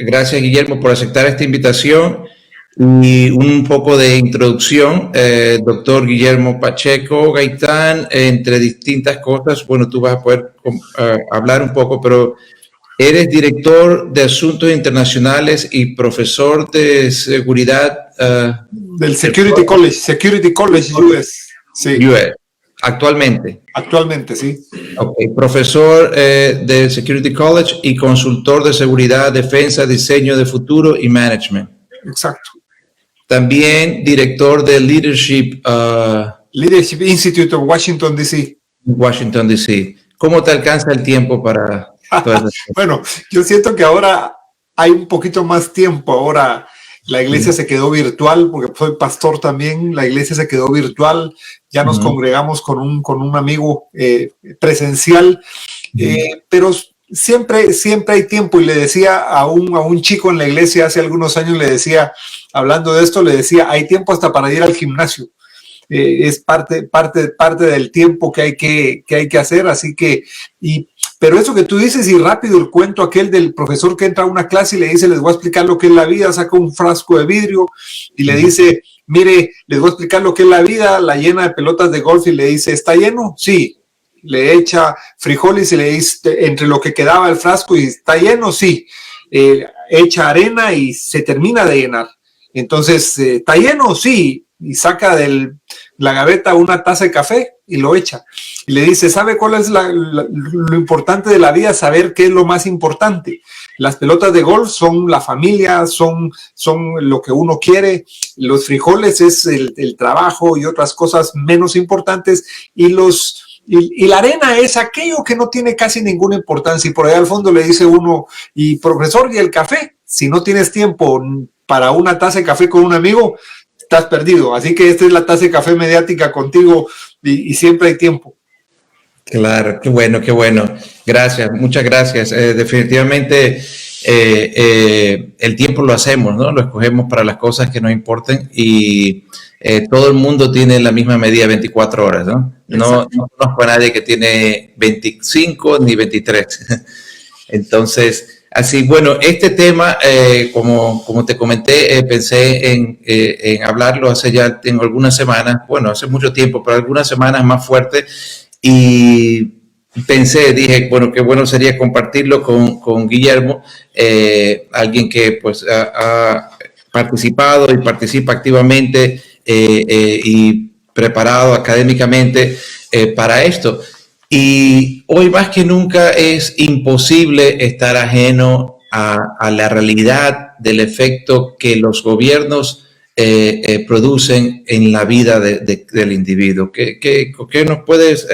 Gracias, Guillermo, por aceptar esta invitación y un poco de introducción. Doctor Guillermo Pacheco Gaitán, entre distintas cosas, bueno, tú vas a poder hablar un poco, pero eres director de Asuntos Internacionales y profesor de seguridad del Security College US. Sí. US, actualmente. Actualmente, sí. Okay. Profesor de Security College y consultor de seguridad, defensa, diseño de futuro y management. Exacto. También director del Leadership Institute of Washington, D.C. Washington, D.C. ¿Cómo te alcanza el tiempo para todo eso? Bueno, yo siento que ahora hay un poquito más tiempo. Ahora la iglesia se quedó virtual, porque soy pastor también. La iglesia se quedó virtual. Ya nos congregamos con un amigo presencial, pero siempre hay tiempo. Y le decía a un chico en la iglesia hace algunos años, le decía, hablando de esto, le decía, hay tiempo hasta para ir al gimnasio. Es parte del tiempo que hay que hacer, así que, pero eso que tú dices, y rápido el cuento aquel del profesor que entra a una clase y le dice, les voy a explicar lo que es la vida, saca un frasco de vidrio y le dice, mire, les voy a explicar lo que es la vida, la llena de pelotas de golf y le dice, ¿está lleno? Sí. Le echa frijoles y le dice, entre lo que quedaba el frasco, y ¿está lleno? Sí. Echa arena y se termina de llenar. Entonces, ¿está lleno? Sí. Y saca de la gaveta una taza de café y lo echa. Y le dice, ¿sabe cuál es lo importante de la vida? Saber qué es lo más importante. Las pelotas de golf son la familia, son lo que uno quiere. Los frijoles es el trabajo y otras cosas menos importantes. Y la arena es aquello que no tiene casi ninguna importancia. Y por allá al fondo le dice uno, y profesor, ¿y el café? Si no tienes tiempo para una taza de café con un amigo, estás perdido. Así que esta es la taza de café mediática contigo y siempre hay tiempo. Claro, qué bueno, qué bueno. Gracias, muchas gracias. Definitivamente el tiempo lo hacemos, ¿no? Lo escogemos para las cosas que nos importen y todo el mundo tiene la misma medida, 24 horas, ¿no? No conozco a nadie que tiene 25 ni 23. Entonces, así, bueno, este tema, como te comenté, pensé en hablarlo hace ya, tengo algunas semanas, bueno, hace mucho tiempo, pero algunas semanas más fuerte, y dije, bueno, qué bueno sería compartirlo con Guillermo, alguien que pues ha participado y participa activamente y preparado académicamente para esto. Y hoy más que nunca es imposible estar ajeno a la realidad del efecto que los gobiernos producen en la vida del individuo. ¿Qué nos puedes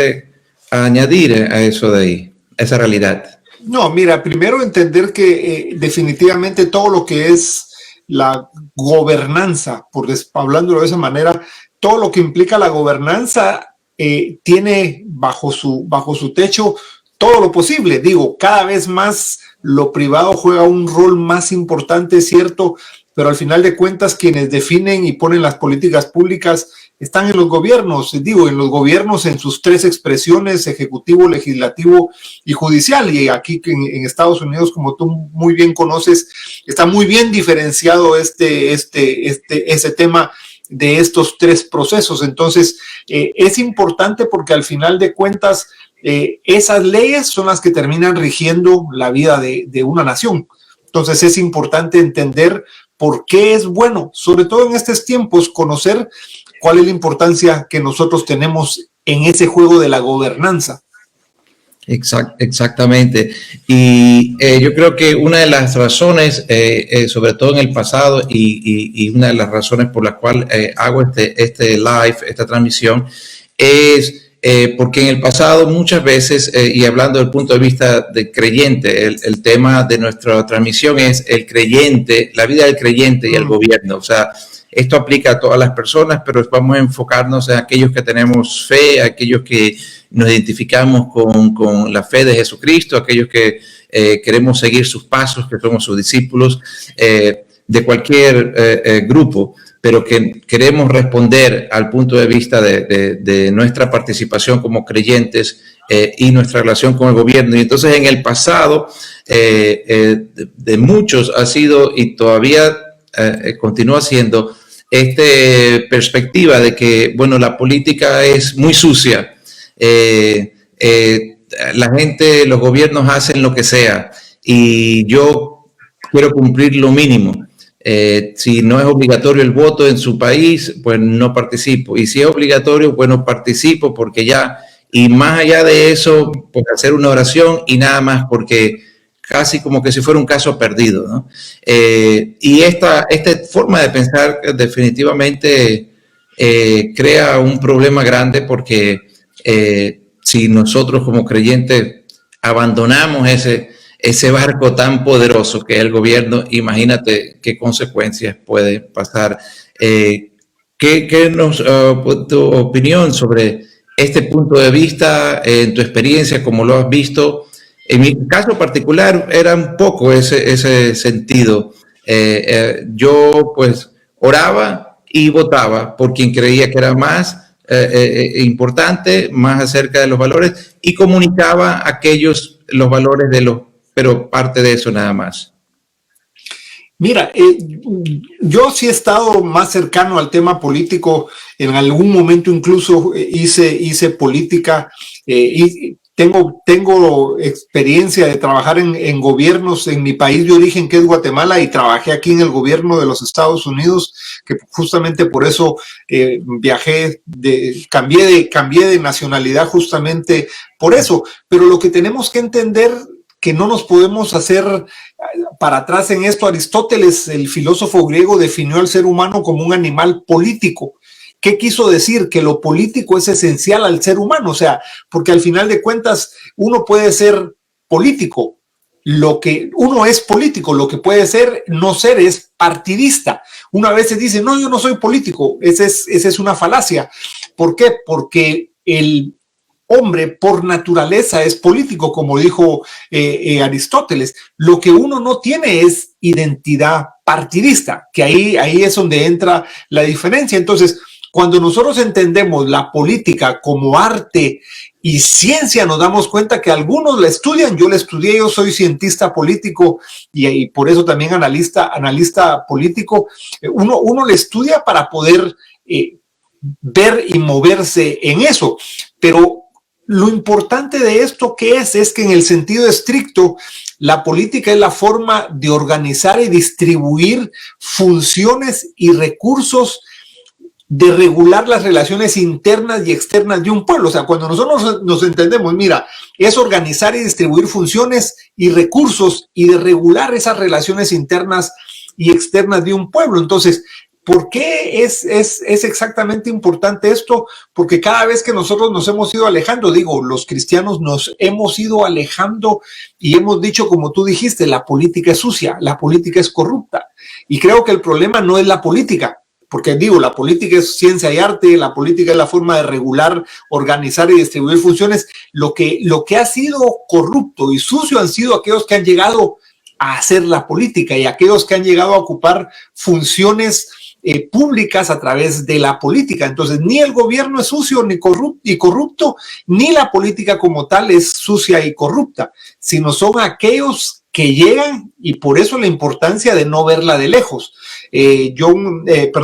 añadir a eso de ahí, a esa realidad? No, mira, primero entender que definitivamente todo lo que es la gobernanza, hablándolo de esa manera, todo lo que implica la gobernanza tiene bajo su techo todo lo posible. Digo, cada vez más lo privado juega un rol más importante, cierto, pero al final de cuentas quienes definen y ponen las políticas públicas están en los gobiernos, digo, en los gobiernos en sus tres expresiones, ejecutivo, legislativo y judicial. Y aquí en Estados Unidos, como tú muy bien conoces, está muy bien diferenciado ese tema de estos tres procesos. Entonces, es importante porque al final de cuentas, esas leyes son las que terminan rigiendo la vida de una nación. Entonces, es importante entender por qué es bueno, sobre todo en estos tiempos, conocer cuál es la importancia que nosotros tenemos en ese juego de la gobernanza. Exactamente. Y yo creo que una de las razones, sobre todo en el pasado, y una de las razones por las cuales hago este live, esta transmisión, es porque en el pasado muchas veces, y hablando del punto de vista del creyente, el tema de nuestra transmisión es el creyente, la vida del creyente y el gobierno. O sea, esto aplica a todas las personas, pero vamos a enfocarnos en aquellos que tenemos fe, aquellos que nos identificamos con la fe de Jesucristo, aquellos que queremos seguir sus pasos, que somos sus discípulos, de cualquier grupo, pero que queremos responder al punto de vista de nuestra participación como creyentes y nuestra relación con el gobierno. Y entonces en el pasado de muchos ha sido, y todavía continúa siendo, esta perspectiva de que, bueno, la política es muy sucia. La gente, los gobiernos hacen lo que sea y yo quiero cumplir lo mínimo. Si no es obligatorio el voto en su país, pues no participo. Y si es obligatorio, bueno, participo porque ya, y más allá de eso, pues hacer una oración y nada más, porque casi como que si fuera un caso perdido, ¿no? Y esta forma de pensar definitivamente crea un problema grande porque si nosotros como creyentes abandonamos ese barco tan poderoso que es el gobierno, imagínate qué consecuencias puede pasar. ¿Qué nos, tu opinión sobre este punto de vista, en tu experiencia, como lo has visto? En mi caso particular era un poco ese sentido. Yo pues oraba y votaba por quien creía que era más importante, más acerca de los valores, y comunicaba los valores pero parte de eso nada más. Mira, yo sí he estado más cercano al tema político. En algún momento incluso hice política y tengo experiencia de trabajar en gobiernos en mi país de origen, que es Guatemala, y trabajé aquí en el gobierno de los Estados Unidos, que justamente por eso viajé, cambié de nacionalidad justamente por eso. Pero lo que tenemos que entender, que no nos podemos hacer para atrás en esto. Aristóteles, el filósofo griego, definió al ser humano como un animal político. ¿Qué quiso decir? Que lo político es esencial al ser humano, o sea, porque al final de cuentas uno puede ser político, lo que uno es político, lo que puede ser no ser es partidista. Una vez se dice, no, yo no soy político, esa es una falacia. ¿Por qué? Porque el hombre por naturaleza es político, como dijo Aristóteles. Lo que uno no tiene es identidad partidista, que ahí es donde entra la diferencia. Entonces, cuando nosotros entendemos la política como arte y ciencia, nos damos cuenta que algunos la estudian. Yo la estudié, yo soy cientista político y por eso también analista político. Uno la estudia para poder ver y moverse en eso. Pero lo importante de esto, ¿qué es? Es que en el sentido estricto, la política es la forma de organizar y distribuir funciones y recursos, de regular las relaciones internas y externas de un pueblo. O sea, cuando nosotros nos entendemos, mira, es organizar y distribuir funciones y recursos y de regular esas relaciones internas y externas de un pueblo. Entonces, ¿por qué es exactamente importante esto? Porque cada vez que nosotros nos hemos ido alejando, los cristianos nos hemos ido alejando y hemos dicho, como tú dijiste, la política es sucia, la política es corrupta. Y creo que el problema no es la política, porque la política es ciencia y arte, la política es la forma de regular, organizar y distribuir funciones. Lo que ha sido corrupto y sucio han sido aquellos que han llegado a hacer la política y aquellos que han llegado a ocupar funciones públicas a través de la política. Entonces, ni el gobierno es sucio ni corrupto, ni la política como tal es sucia y corrupta, sino son aquellos que llegan, y por eso la importancia de no verla de lejos.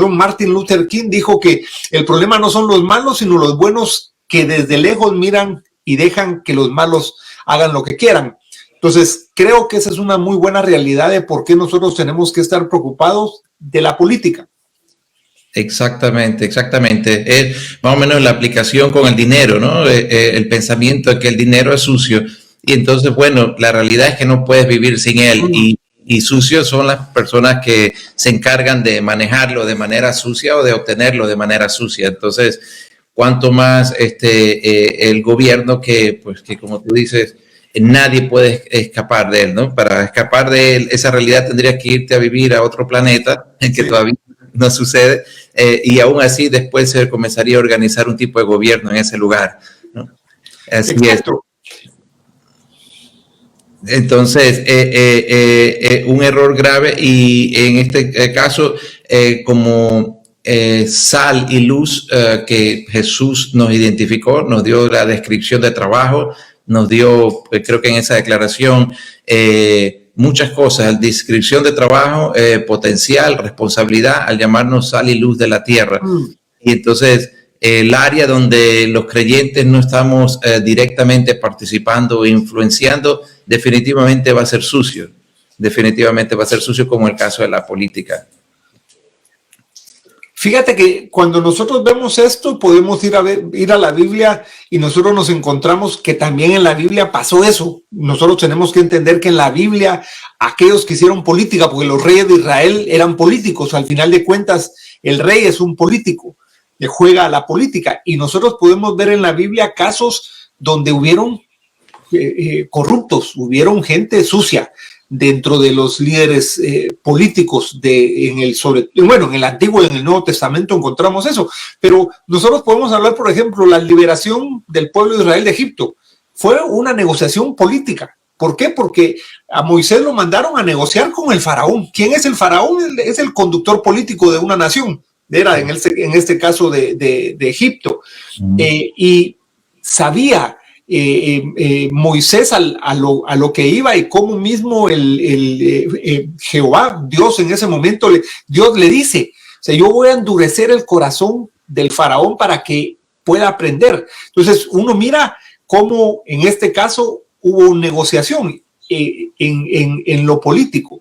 Martin Luther King dijo que el problema no son los malos, sino los buenos que desde lejos miran y dejan que los malos hagan lo que quieran. Entonces, creo que esa es una muy buena realidad de por qué nosotros tenemos que estar preocupados de la política. Exactamente. Es más o menos la aplicación con el dinero, ¿no? El pensamiento de que el dinero es sucio. Y entonces, bueno, la realidad es que no puedes vivir sin él. Y sucios son las personas que se encargan de manejarlo de manera sucia o de obtenerlo de manera sucia. Entonces, cuanto más el gobierno que como tú dices, nadie puede escapar de él, ¿no? Para escapar de él, esa realidad tendrías que irte a vivir a otro planeta, en que todavía no sucede, y aún así después se comenzaría a organizar un tipo de gobierno en ese lugar, ¿no? Así Exacto. Entonces, un error grave, y en este caso, como sal y luz que Jesús nos identificó, nos dio la descripción de trabajo, nos dio, creo que en esa declaración, muchas cosas, descripción de trabajo, potencial, responsabilidad, al llamarnos sal y luz de la tierra. Y entonces, el área donde los creyentes no estamos directamente participando o influenciando, definitivamente va a ser sucio. Definitivamente va a ser sucio, como el caso de la política. Fíjate que cuando nosotros vemos esto, podemos ir a la Biblia y nosotros nos encontramos que también en la Biblia pasó eso. Nosotros tenemos que entender que en la Biblia, aquellos que hicieron política, porque los reyes de Israel eran políticos, al final de cuentas, el rey es un político, le juega a la política. Y nosotros podemos ver en la Biblia casos donde hubieron corruptos, hubieron gente sucia dentro de los líderes políticos en el Antiguo y en el Nuevo Testamento encontramos eso, pero nosotros podemos hablar, por ejemplo, la liberación del pueblo de Israel de Egipto fue una negociación política. ¿Por qué? Porque a Moisés lo mandaron a negociar con el faraón. ¿Quién es el faraón? Es el conductor político de una nación, era en este caso de Egipto. Y sabía Moisés a lo que iba, y cómo mismo Jehová, Dios en ese momento, Dios le dice, o sea, yo voy a endurecer el corazón del faraón para que pueda aprender. Entonces uno mira cómo en este caso hubo negociación en lo político.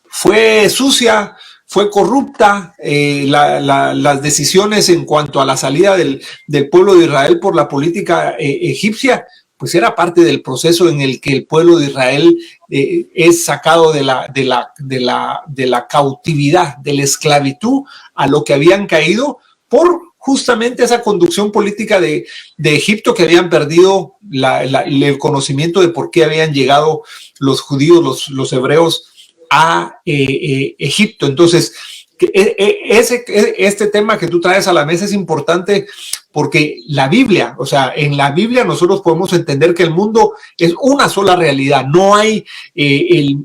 Fue sucia, fue corrupta las decisiones en cuanto a la salida del pueblo de Israel por la política egipcia, pues era parte del proceso en el que el pueblo de Israel es sacado de la cautividad, de la esclavitud a lo que habían caído por justamente esa conducción política de Egipto, que habían perdido el conocimiento de por qué habían llegado los judíos, los hebreos, a Egipto. Entonces, este tema que tú traes a la mesa es importante porque la Biblia, o sea, en la Biblia nosotros podemos entender que el mundo es una sola realidad. No hay,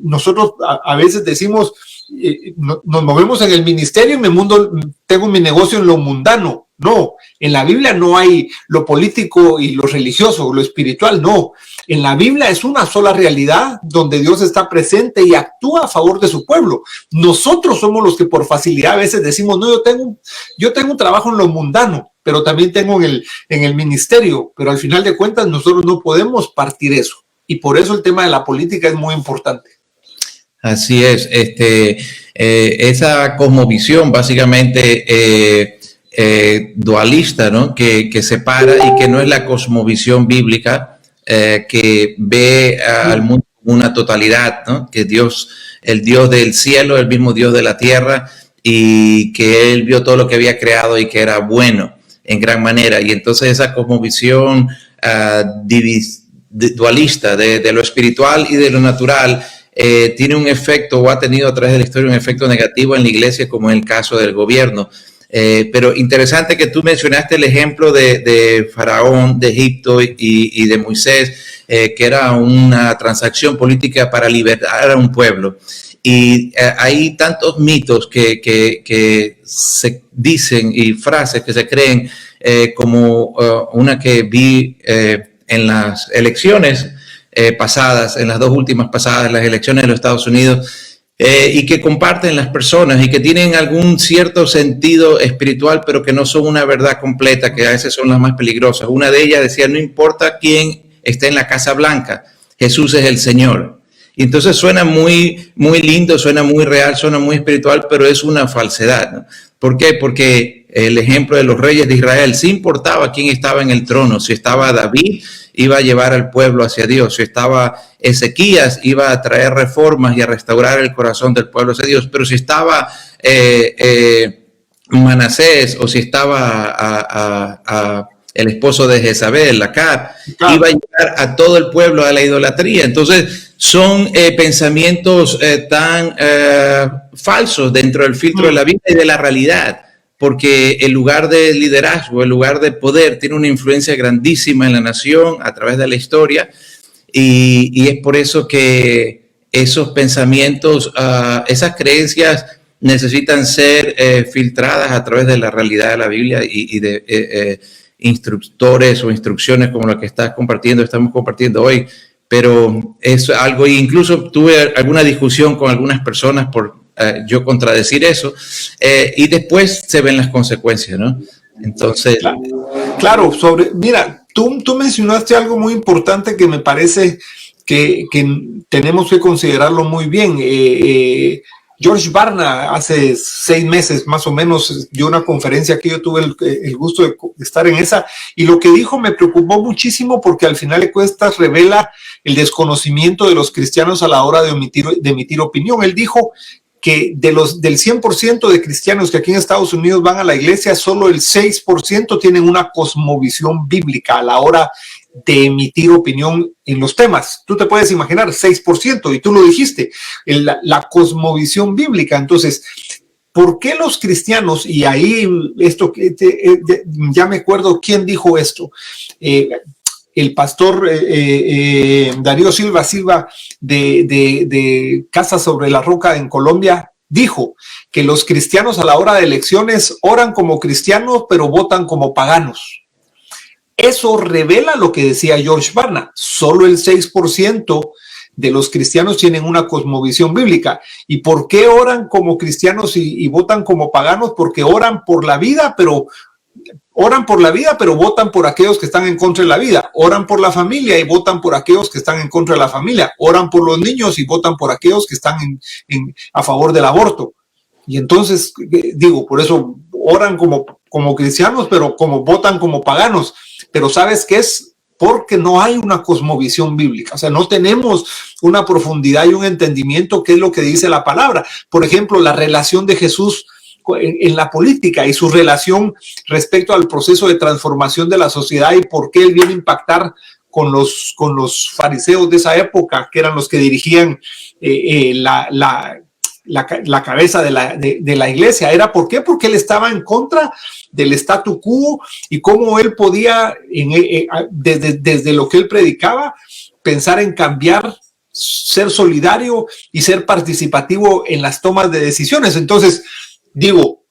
nosotros a veces decimos, nos movemos en el ministerio, en el mundo tengo mi negocio en lo mundano. No, en la Biblia no hay lo político y lo religioso, lo espiritual, no. En la Biblia es una sola realidad donde Dios está presente y actúa a favor de su pueblo. Nosotros somos los que por facilidad a veces decimos, no, yo tengo un trabajo en lo mundano, pero también tengo en el ministerio, pero al final de cuentas nosotros no podemos partir eso. Y por eso el tema de la política es muy importante. Así es, esa cosmovisión básicamente dualista, ¿no? Que separa y que no es la cosmovisión bíblica, que ve al mundo como una totalidad, ¿no? Que Dios, el Dios del cielo, el mismo Dios de la tierra, y que Él vio todo lo que había creado y que era bueno en gran manera. Y entonces esa cosmovisión dualista de lo espiritual y de lo natural tiene un efecto, o ha tenido a través de la historia un efecto negativo en la iglesia, como en el caso del gobierno. Pero interesante que tú mencionaste el ejemplo de Faraón, de Egipto y de Moisés, que era una transacción política para liberar a un pueblo. Y hay tantos mitos que se dicen y frases que se creen, como una que vi en las elecciones pasadas, en las dos últimas pasadas, las elecciones de los Estados Unidos, y que comparten las personas y que tienen algún cierto sentido espiritual, pero que no son una verdad completa, que a veces son las más peligrosas. Una de ellas decía, no importa quién esté en la Casa Blanca, Jesús es el Señor. Y entonces suena muy, muy lindo, suena muy real, suena muy espiritual, pero es una falsedad, ¿no? ¿Por qué? Porque el ejemplo de los reyes de Israel, sí importaba quién estaba en el trono. Si estaba David, iba a llevar al pueblo hacia Dios. Si estaba Ezequías, iba a traer reformas y a restaurar el corazón del pueblo hacia Dios. Pero si estaba Manasés, o si estaba el esposo de Jezabel, Acab, iba a llevar a todo el pueblo a la idolatría. Entonces son pensamientos tan falsos dentro del filtro de la Biblia y de la realidad, porque el lugar de liderazgo, el lugar de poder, tiene una influencia grandísima en la nación a través de la historia, y es por eso que esos pensamientos, esas creencias necesitan ser filtradas a través de la realidad de la Biblia y instructores o instrucciones como la que estamos compartiendo hoy, pero es algo, incluso tuve alguna discusión con algunas personas por yo contradecir eso, y después se ven las consecuencias, ¿no? Entonces... Claro, mira, tú mencionaste algo muy importante que me parece que tenemos que considerarlo muy bien. George Barna hace 6 meses más o menos dio una conferencia que yo tuve el gusto de estar en esa, y lo que dijo me preocupó muchísimo porque al final de cuentas revela el desconocimiento de los cristianos a la hora de emitir opinión. Él dijo que del 100% de cristianos que aquí en Estados Unidos van a la iglesia, solo el 6% tienen una cosmovisión bíblica a la hora de emitir opinión en los temas. Tú te puedes imaginar, 6%, y tú lo dijiste, la cosmovisión bíblica. Entonces, ¿por qué los cristianos, y ahí ya me acuerdo quién dijo esto, el pastor Darío Silva de Casa sobre la Roca en Colombia, dijo que los cristianos a la hora de elecciones oran como cristianos pero votan como paganos? Eso revela lo que decía George Barna. Solo el 6% de los cristianos tienen una cosmovisión bíblica. ¿Y por qué oran como cristianos y votan como paganos? Porque oran por la vida, pero votan por aquellos que están en contra de la vida. Oran por la familia y votan por aquellos que están en contra de la familia. Oran por los niños y votan por aquellos que están a favor del aborto. Y entonces, digo, por eso oran como cristianos, pero votan como paganos. Pero ¿sabes qué es? Porque no hay una cosmovisión bíblica. O sea, no tenemos una profundidad y un entendimiento qué es lo que dice la palabra. Por ejemplo, la relación de Jesús en la política y su relación respecto al proceso de transformación de la sociedad y por qué él viene a impactar con los fariseos de esa época, que eran los que dirigían la cabeza de la iglesia. ¿Era por qué? Porque él estaba en contra del statu quo y cómo él podía, desde lo que él predicaba, pensar en cambiar, ser solidario y ser participativo en las tomas de decisiones. Entonces, digo,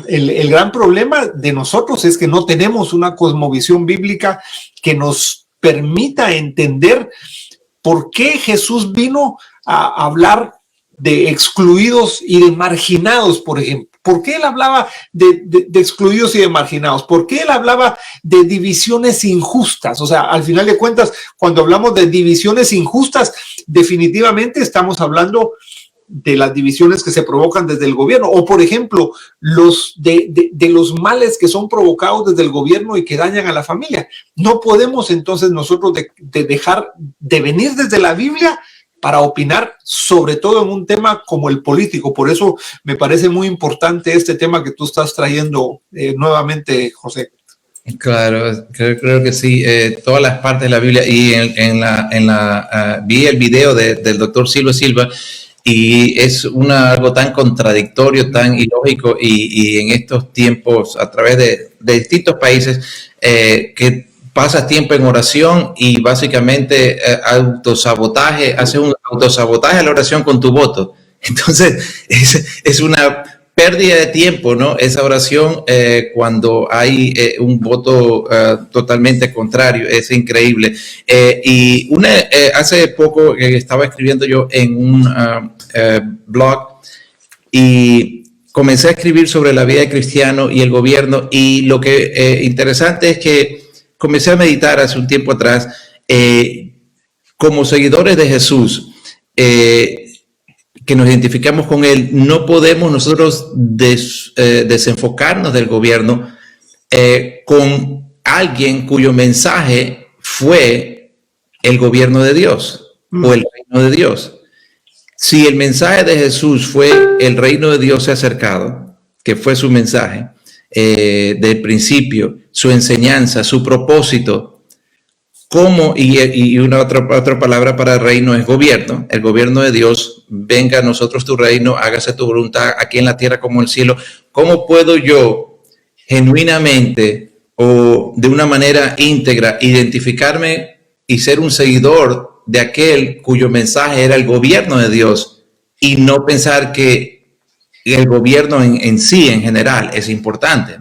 el gran problema de nosotros es que no tenemos una cosmovisión bíblica que nos permita entender por qué Jesús vino a hablar de excluidos y de marginados, por ejemplo. ¿Por qué él hablaba de excluidos y de marginados? ¿Por qué él hablaba de divisiones injustas? O sea, al final de cuentas, cuando hablamos de divisiones injustas, definitivamente estamos hablando de las divisiones que se provocan desde el gobierno, o por ejemplo, de los males que son provocados desde el gobierno y que dañan a la familia. No podemos entonces nosotros dejar de venir desde la Biblia para opinar, sobre todo en un tema como el político. Por eso me parece muy importante este tema que tú estás trayendo nuevamente, José. Claro, creo que sí. Todas las partes de la Biblia, y vi el video del doctor Silva, y es algo tan contradictorio, tan ilógico, y en estos tiempos, a través de distintos países, que pasas tiempo en oración y básicamente haces un autosabotaje a la oración con tu voto. Entonces, es una pérdida de tiempo, ¿no? Esa oración cuando hay un voto totalmente contrario. Es increíble. Y hace poco estaba escribiendo yo en un blog y comencé a escribir sobre la vida de cristiano y el gobierno, y lo que interesante es que comencé a meditar hace un tiempo atrás, como seguidores de Jesús, que nos identificamos con Él, no podemos nosotros desenfocarnos del gobierno con alguien cuyo mensaje fue el gobierno de Dios o el reino de Dios. Si el mensaje de Jesús fue el reino de Dios se ha acercado, que fue su mensaje, del principio, su enseñanza, su propósito, como, y una otra palabra para el reino es gobierno, el gobierno de Dios. Venga a nosotros tu reino, hágase tu voluntad aquí en la tierra como en el cielo. ¿Cómo puedo yo genuinamente o de una manera íntegra identificarme y ser un seguidor de aquel cuyo mensaje era el gobierno de Dios, y no pensar que el gobierno en sí, en general, es importante?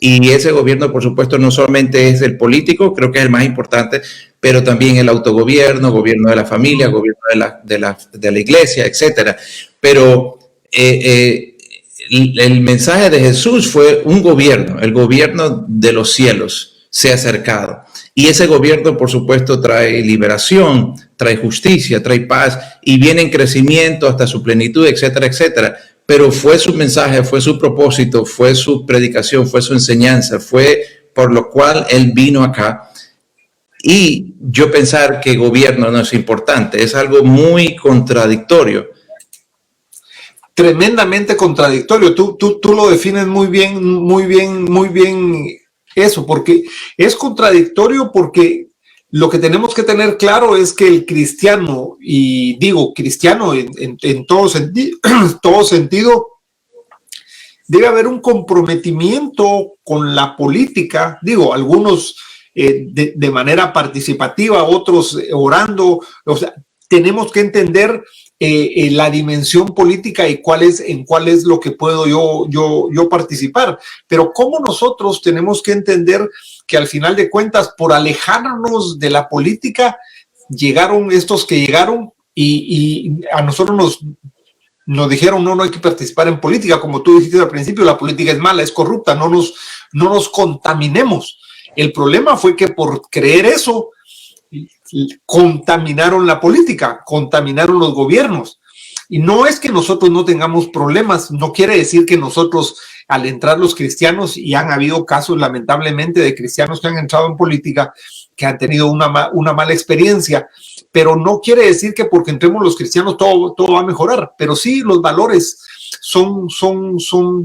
Y ese gobierno, por supuesto, no solamente es el político, creo que es el más importante, pero también el autogobierno, gobierno de la familia, gobierno de la iglesia, etcétera. Pero el mensaje de Jesús fue un gobierno, el gobierno de los cielos se ha acercado. Y ese gobierno, por supuesto, trae liberación, trae justicia, trae paz y viene en crecimiento hasta su plenitud, etcétera, etcétera. Pero fue su mensaje, fue su propósito, fue su predicación, fue su enseñanza, fue por lo cual él vino acá. Y yo pensar que gobierno no es importante, es algo muy contradictorio. Tremendamente contradictorio. Tú lo defines muy bien eso, porque es contradictorio porque lo que tenemos que tener claro es que el cristiano, y digo cristiano en todo sentido, debe haber un comprometimiento con la política, digo, algunos de manera participativa, otros orando, o sea, tenemos que entender la dimensión política y en cuál es lo que puedo yo participar. Pero cómo nosotros tenemos que entender que al final de cuentas, por alejarnos de la política, llegaron estos que llegaron y a nosotros nos dijeron, no hay que participar en política. Como tú dijiste al principio, la política es mala, es corrupta, no nos contaminemos. El problema fue que por creer eso, contaminaron la política, contaminaron los gobiernos. Y no es que nosotros no tengamos problemas, no quiere decir que nosotros, al entrar los cristianos, y han habido casos lamentablemente de cristianos que han entrado en política, que han tenido una mala experiencia, pero no quiere decir que porque entremos los cristianos todo va a mejorar, pero sí los valores son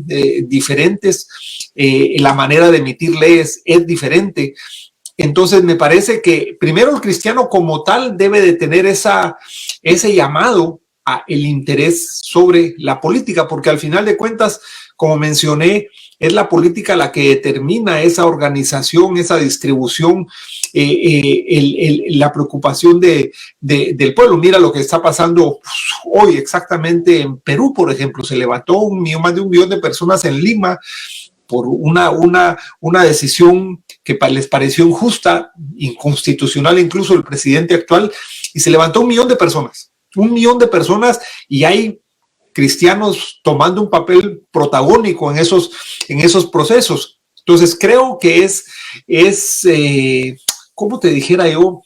diferentes, la manera de emitir leyes es diferente. Entonces me parece que primero el cristiano como tal debe de tener ese llamado a el interés sobre la política, porque al final de cuentas, como mencioné, es la política la que determina esa organización, esa distribución, la preocupación del pueblo. Mira lo que está pasando hoy exactamente en Perú, por ejemplo. Se levantó más de 1 millón de personas en Lima por una decisión que les pareció injusta, inconstitucional incluso el presidente actual, y se levantó 1 millón de personas. 1 millón de personas, y hay cristianos tomando un papel protagónico en esos procesos. Entonces creo que es ¿cómo te dijera yo?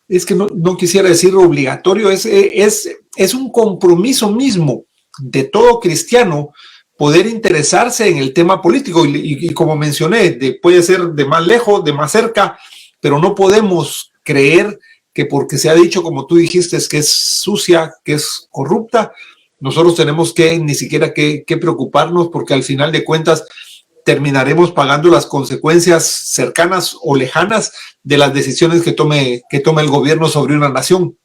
Es que no quisiera decir obligatorio, es un compromiso mismo de todo cristiano poder interesarse en el tema político y como mencioné, puede ser de más lejos, de más cerca, pero no podemos creer que porque se ha dicho, como tú dijiste, es que es sucia, que es corrupta, nosotros tenemos que ni siquiera que preocuparnos, porque al final de cuentas terminaremos pagando las consecuencias cercanas o lejanas de las decisiones que tome el gobierno sobre una nación.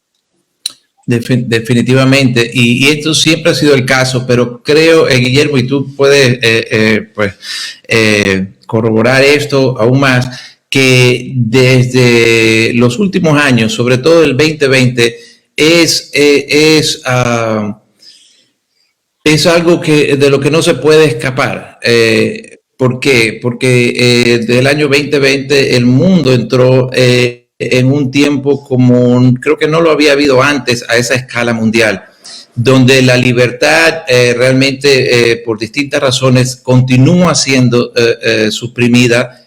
Definitivamente, y esto siempre ha sido el caso, pero creo, Guillermo, y tú puedes corroborar esto aún más, que desde los últimos años, sobre todo el 2020, es algo de lo que no se puede escapar. ¿Por qué? Porque desde el año 2020 el mundo entró en un tiempo como creo que no lo había habido antes a esa escala mundial, donde la libertad realmente por distintas razones continúa siendo suprimida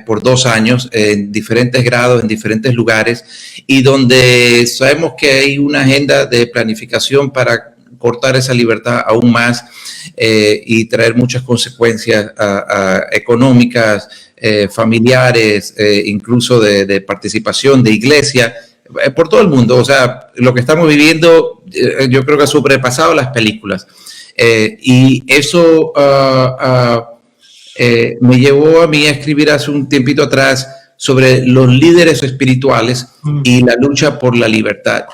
por 2 años en diferentes grados, en diferentes lugares, y donde sabemos que hay una agenda de planificación para cortar esa libertad aún más y traer muchas consecuencias económicas, familiares, incluso de participación de iglesia, por todo el mundo. O sea, lo que estamos viviendo yo creo que ha sobrepasado las películas. Y eso me llevó a mí a escribir hace un tiempito atrás sobre los líderes espirituales y la lucha por la libertad.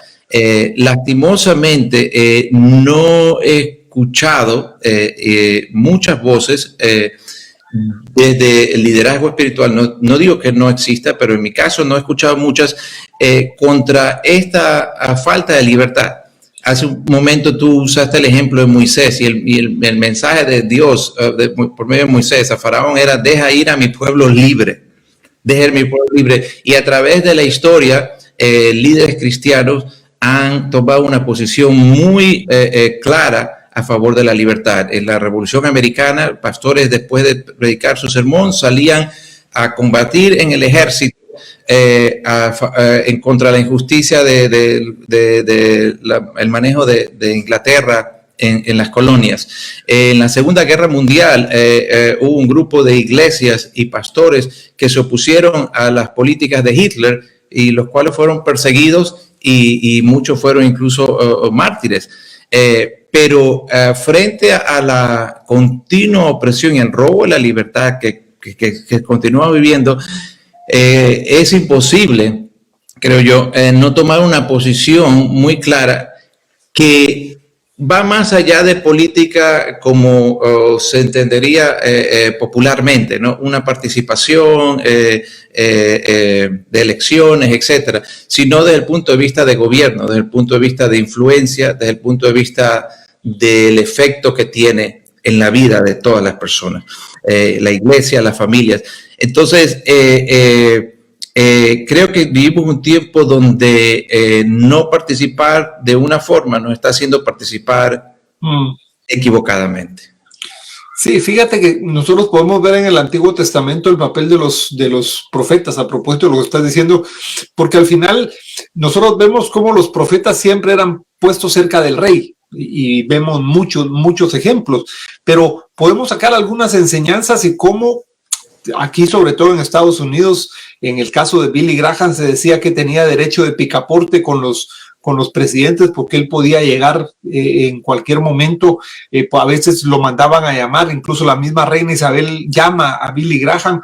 Lastimosamente no he escuchado muchas voces desde el liderazgo espiritual, no digo que no exista, pero en mi caso no he escuchado muchas contra esta falta de libertad. hace un momento tú usaste el ejemplo de Moisés y el mensaje de Dios por medio de Moisés a Faraón era: deja ir a mi pueblo libre, deja ir a mi pueblo libre. Y a través de la historia, líderes cristianos han tomado una posición muy clara a favor de la libertad. En la Revolución Americana, pastores, después de predicar su sermón, salían a combatir en el ejército en contra de la injusticia el manejo de Inglaterra en las colonias. En la Segunda Guerra Mundial hubo un grupo de iglesias y pastores que se opusieron a las políticas de Hitler, y los cuales fueron perseguidos y muchos fueron incluso mártires. Pero frente a la continua opresión y el robo de la libertad que continúa viviendo, es imposible, creo yo, no tomar una posición muy clara que va más allá de política como se entendería popularmente, ¿no? Una participación de elecciones, etcétera, sino desde el punto de vista de gobierno, desde el punto de vista de influencia, desde el punto de vista del efecto que tiene en la vida de todas las personas, la iglesia, las familias. Entonces, creo que vivimos un tiempo donde no participar de una forma nos está haciendo participar equivocadamente. Sí, fíjate que nosotros podemos ver en el Antiguo Testamento el papel de los profetas, a propósito de lo que estás diciendo, porque al final nosotros vemos cómo los profetas siempre eran puestos cerca del rey, y vemos muchos ejemplos, pero podemos sacar algunas enseñanzas y cómo aquí, sobre todo en Estados Unidos, en el caso de Billy Graham, se decía que tenía derecho de picaporte con los presidentes, porque él podía llegar en cualquier momento. A veces lo mandaban a llamar, incluso la misma reina Isabel llama a Billy Graham.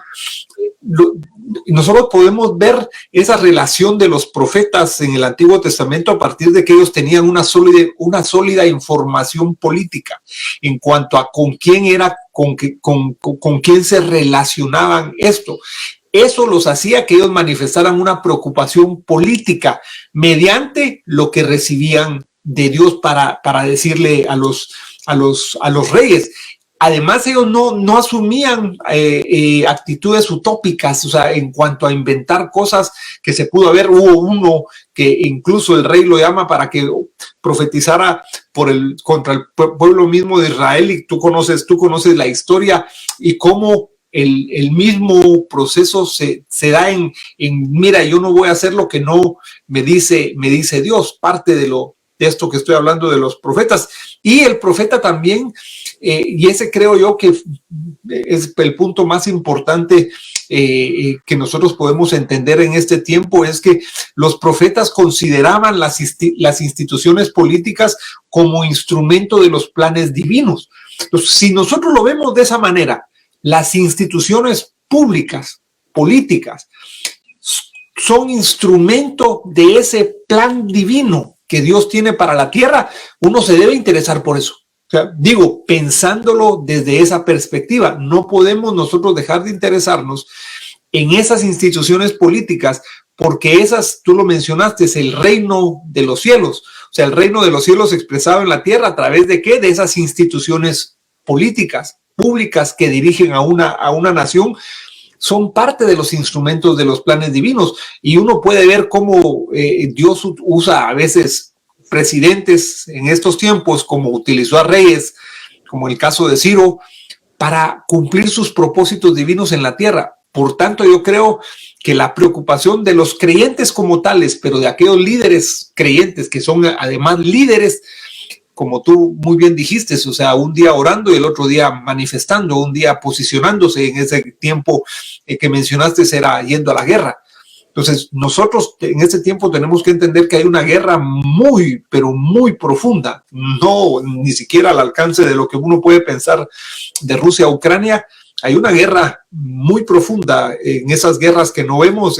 Nosotros podemos ver esa relación de los profetas en el Antiguo Testamento a partir de que ellos tenían una sólida información política en cuanto a con quién era, con quién se relacionaban esto. Eso los hacía que ellos manifestaran una preocupación política mediante lo que recibían de Dios para decirle a los reyes. Además, ellos no asumían actitudes utópicas, o sea, en cuanto a inventar cosas que se pudo haber. Hubo uno que incluso el rey lo llama para que profetizara contra el pueblo mismo de Israel, y tú conoces la historia y cómo el mismo proceso se da en mira, yo no voy a hacer lo que no me dice Dios, parte de esto que estoy hablando de los profetas. Y el profeta también, y ese creo yo que es el punto más importante que nosotros podemos entender en este tiempo, es que los profetas consideraban las instituciones políticas como instrumento de los planes divinos. Entonces, si nosotros lo vemos de esa manera, las instituciones públicas, políticas, son instrumento de ese plan divino que Dios tiene para la tierra, uno se debe interesar por eso. O sea, digo, pensándolo desde esa perspectiva, no podemos nosotros dejar de interesarnos en esas instituciones políticas, porque esas, tú lo mencionaste, es el reino de los cielos. O sea, el reino de los cielos expresado en la tierra, ¿a través de qué? De esas instituciones políticas, públicas, que dirigen a una nación. Son parte de los instrumentos de los planes divinos, y uno puede ver cómo Dios usa a veces presidentes en estos tiempos, como utilizó a reyes, como el caso de Ciro, para cumplir sus propósitos divinos en la tierra. Por tanto, yo creo que la preocupación de los creyentes como tales, pero de aquellos líderes creyentes que son además líderes, como tú muy bien dijiste, o sea, un día orando y el otro día manifestando, un día posicionándose. En ese tiempo que mencionaste era yendo a la guerra. Entonces, nosotros en este tiempo tenemos que entender que hay una guerra muy, pero muy profunda, no ni siquiera al alcance de lo que uno puede pensar de Rusia a Ucrania. Hay una guerra muy profunda en esas guerras que no vemos.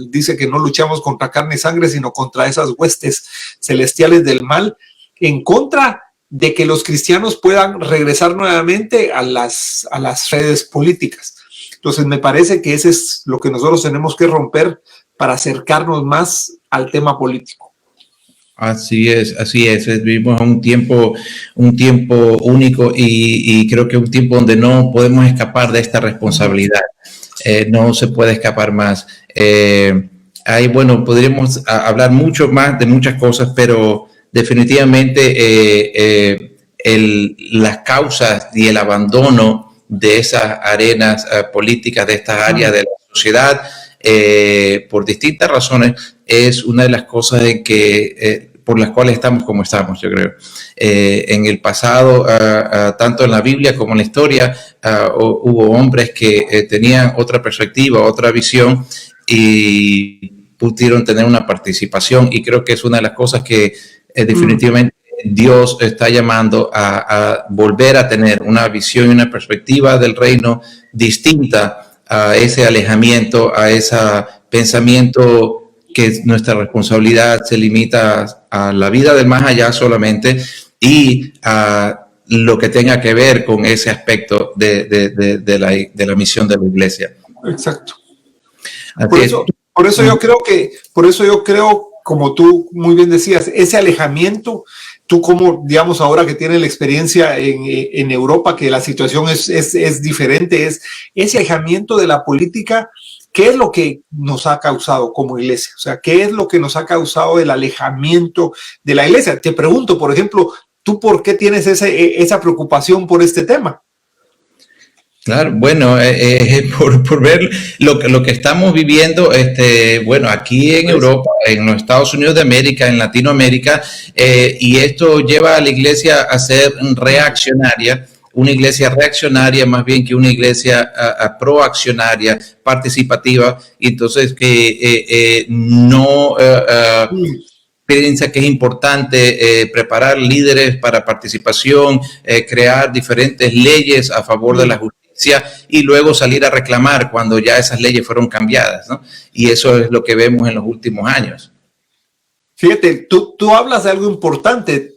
Dice que no luchamos contra carne y sangre, sino contra esas huestes celestiales del mal, en contra de que los cristianos puedan regresar nuevamente a las redes políticas. Entonces, me parece que ese es lo que nosotros tenemos que romper para acercarnos más al tema político. Así es, así es. Vivimos un tiempo único y creo que un tiempo donde no podemos escapar de esta responsabilidad. No se puede escapar más. Ahí, bueno, podríamos hablar mucho más de muchas cosas, pero definitivamente las causas y el abandono de esas arenas políticas, de estas áreas de la sociedad, por distintas razones, es una de las cosas en que por las cuales estamos como estamos, yo creo. En el pasado, tanto en la Biblia como en la historia, hubo hombres que tenían otra perspectiva, otra visión y pudieron tener una participación, y creo que es una de las cosas que definitivamente Dios está llamando a volver a tener una visión y una perspectiva del reino distinta a ese alejamiento, a ese pensamiento que nuestra responsabilidad se limita a la vida del más allá solamente y a lo que tenga que ver con ese aspecto de la misión de la iglesia. Exacto. Por eso yo creo, como tú muy bien decías, ese alejamiento, tú como, digamos, ahora que tienes la experiencia en Europa, que la situación es diferente, es ese alejamiento de la política. ¿Qué es lo que nos ha causado como iglesia? O sea, ¿qué es lo que nos ha causado el alejamiento de la iglesia? Te pregunto, por ejemplo, ¿tú por qué tienes esa preocupación por este tema? Claro, bueno, por ver lo que estamos viviendo, bueno, aquí en Europa, en los Estados Unidos de América, en Latinoamérica, y esto lleva a la iglesia a ser reaccionaria, una iglesia reaccionaria más bien que una iglesia proaccionaria, participativa, y entonces que no piensa que es importante preparar líderes para participación, crear diferentes leyes a favor de la justicia y luego salir a reclamar cuando ya esas leyes fueron cambiadas, ¿no? Y eso es lo que vemos en los últimos años. Fíjate, tú hablas de algo importante.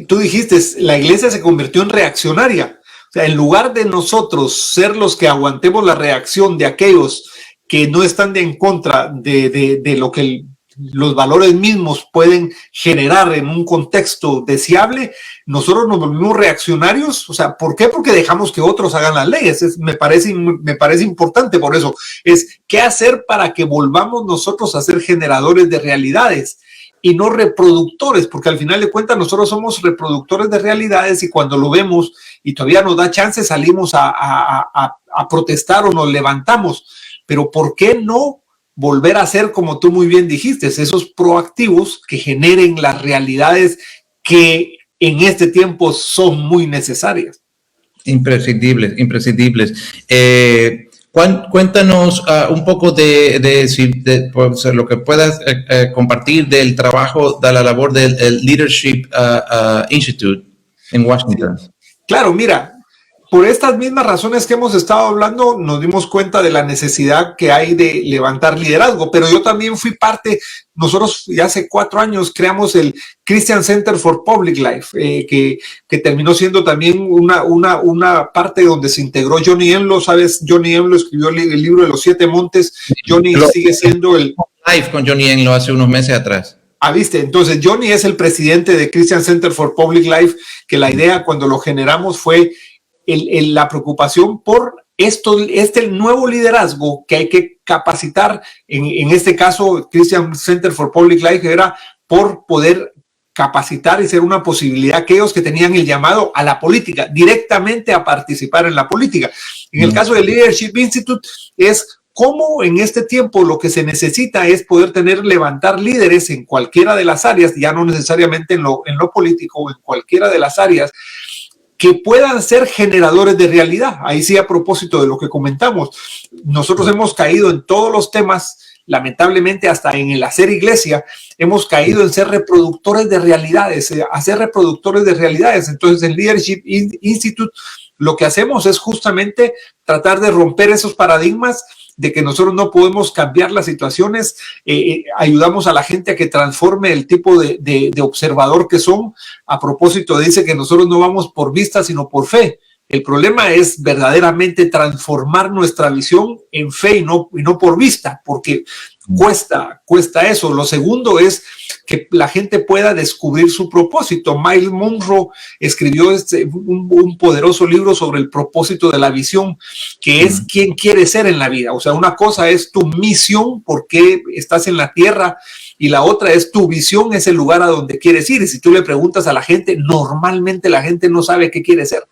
Tú dijiste, la iglesia se convirtió en reaccionaria. O sea, en lugar de nosotros ser los que aguantemos la reacción de aquellos que no están en contra de lo que los valores mismos pueden generar en un contexto deseable, nosotros nos volvimos reaccionarios. O sea, ¿por qué? Porque dejamos que otros hagan las leyes. Me parece importante. Por eso es qué hacer para que volvamos nosotros a ser generadores de realidades y no reproductores, porque al final de cuentas nosotros somos reproductores de realidades, y cuando lo vemos y todavía nos da chance salimos a protestar o nos levantamos. Pero ¿por qué no volver a ser, como tú muy bien dijiste, esos proactivos que generen las realidades que en este tiempo son muy necesarias? Imprescindibles, imprescindibles. Cuéntanos un poco de lo que puedas compartir del trabajo, de la labor del Leadership Institute en Washington. Sí. Claro, mira, por estas mismas razones que hemos estado hablando, nos dimos cuenta de la necesidad que hay de levantar liderazgo, pero yo también fui parte. Nosotros ya hace 4 años creamos el Christian Center for Public Life, que terminó siendo también una parte donde se integró Johnny Enlow. ¿Sabes? Johnny Enlow escribió el libro de los 7 montes. Johnny sigue siendo el... Live con Johnny Enlow hace unos meses atrás. ¿Viste? Entonces, Johnny es el presidente de Christian Center for Public Life, que la idea cuando lo generamos fue la preocupación por este nuevo liderazgo que hay que capacitar. En este caso, Christian Center for Public Life era por poder capacitar y ser una posibilidad aquellos que tenían el llamado a la política, directamente a participar en la política. En el caso del Leadership Institute es cómo en este tiempo lo que se necesita es poder levantar líderes en cualquiera de las áreas, ya no necesariamente en lo político, en cualquiera de las áreas, que puedan ser generadores de realidad. Ahí sí, a propósito de lo que comentamos, nosotros hemos caído en todos los temas, lamentablemente hasta en el hacer iglesia, hemos caído en ser reproductores de realidades, hacer reproductores de realidades. Entonces, en Leadership Institute lo que hacemos es justamente tratar de romper esos paradigmas de que nosotros no podemos cambiar las situaciones. Ayudamos a la gente a que transforme el tipo de observador que son. A propósito, dice que nosotros no vamos por vista, sino por fe. El problema es verdaderamente transformar nuestra visión en fe y no por vista, porque cuesta eso. Lo segundo es que la gente pueda descubrir su propósito. Miles Monroe escribió un poderoso libro sobre el propósito de la visión, que es quién quiere ser en la vida. O sea, una cosa es tu misión, por qué estás en la tierra, y la otra es tu visión, es el lugar a donde quieres ir. Y si tú le preguntas a la gente, normalmente la gente no sabe qué quiere ser.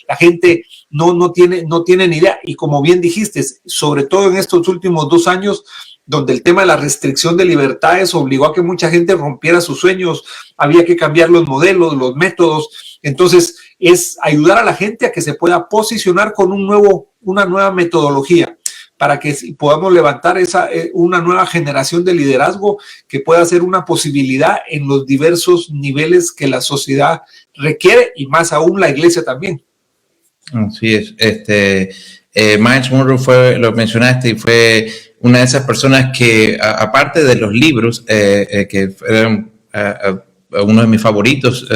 La gente no tiene ni idea. Y como bien dijiste, sobre todo en estos últimos 2 años, donde el tema de la restricción de libertades obligó a que mucha gente rompiera sus sueños, había que cambiar los modelos, los métodos. Entonces, es ayudar a la gente a que se pueda posicionar con una nueva metodología para que podamos levantar una nueva generación de liderazgo que pueda ser una posibilidad en los diversos niveles que la sociedad requiere, y más aún la iglesia también. Así es. Miles Monroe lo mencionaste, y fue una de esas personas que, aparte de los libros, que fueron uno de mis favoritos,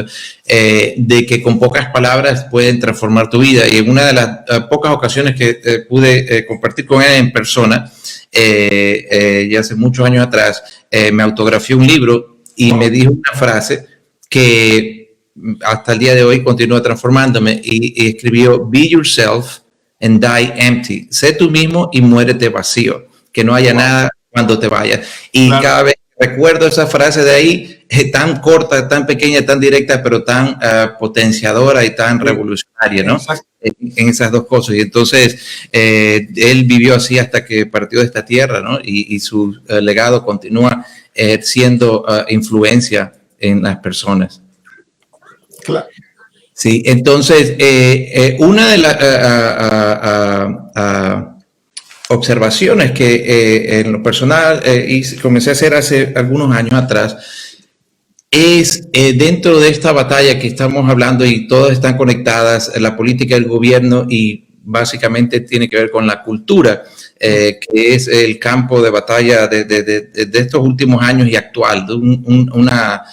de que con pocas palabras pueden transformar tu vida. Y en una de las pocas ocasiones que pude compartir con él en persona, ya hace muchos años atrás, me autografió un libro y me dijo una frase que hasta el día de hoy continúa transformándome, y escribió: "Be yourself and die empty". Sé tú mismo y muérete vacío, que no haya nada cuando te vayas. Y cada vez recuerdo esa frase de ahí, tan corta, tan pequeña, tan directa, pero tan potenciadora y tan revolucionaria, ¿no? En esas dos cosas. Y entonces él vivió así hasta que partió de esta tierra, ¿no? Y su legado continúa siendo influencia en las personas. Claro. Sí, entonces una de las observaciones que en lo personal comencé a hacer hace algunos años atrás es, dentro de esta batalla que estamos hablando, y todas están conectadas, la política, el gobierno, y básicamente tiene que ver con la cultura, que es el campo de batalla de estos últimos años y actual, de una